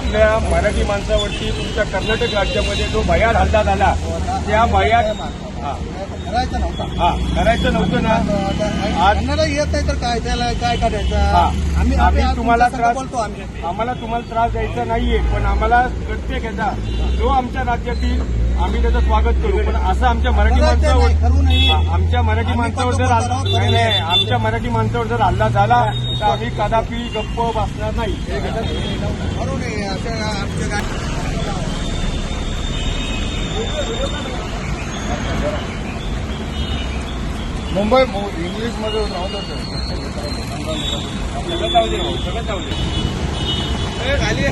आपल्या मराठी माणसावरती तुमच्या कर्नाटक राज्यामध्ये जो भयाल हल्ला झाला त्या भयाल करायचं नव्हतं. करायचं नव्हतं ना. आज कन्नड येत नाही तर काय त्याला काय करायचं. आम्ही तुम्हाला त्रास बोलतो आम्ही. आम्हाला तुम्हाला त्रास द्यायचा नाहीये, पण आम्हाला प्रत्येक याचा जो आमच्या राज्यातील आम्ही त्याचं स्वागत करू, पण असं आमच्या मराठी माणसावर करू नये. आमच्या मराठी माणसावर जर नाही आमच्या मराठी माणसावर जर हल्ला झाला तर आम्ही कदापि गप्प बसणार नाही. करू नये असं आमच्या मुंबई इंग्लिशमध्ये नव्हतं सगळं जाऊ दे सगळं जाऊ दे खाली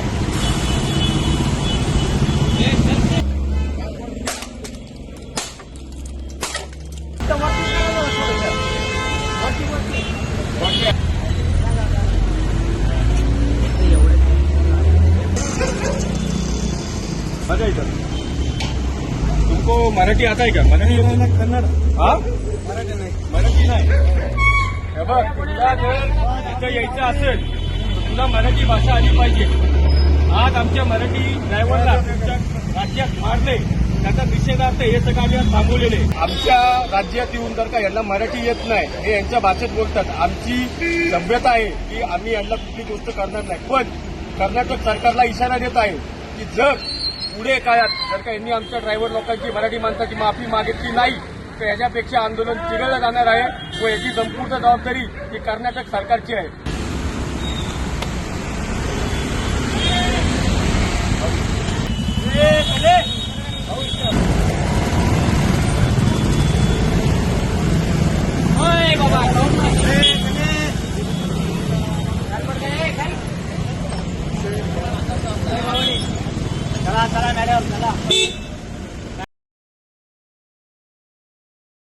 मजा येतं. तुमको मराठी आता आहे का? मराठी कन्नड मराठी नाही. हे बघ, तुला जर इथं यायचं असेल तर तुला मराठी भाषा आली पाहिजे. आज आमच्या मराठी ड्रायव्हरला तुमच्या राज्यात मारले, त्याचा निषेधार्थ हे सगळं आम्ही आज थांबवलेले. आमच्या राज्यात येऊन जर का यांना मराठी येत नाही हे यांच्या भाषेत बोलतात. आमची सभ्यता आहे की आम्ही यांना कुठली गोष्ट करणार नाही, पण कर्नाटक सरकारला इशारा देत आहे की जर पुढे काळात जर का यांनी आमच्या ड्रायव्हर लोकांची मराठी माणसाची माफी मागितली नाही तर याच्यापेक्षा आंदोलन चिघळलं जाणार आहे व याची संपूर्ण जबाबदारी ही कर्नाटक सरकारची आहे. चला मॅडम चला.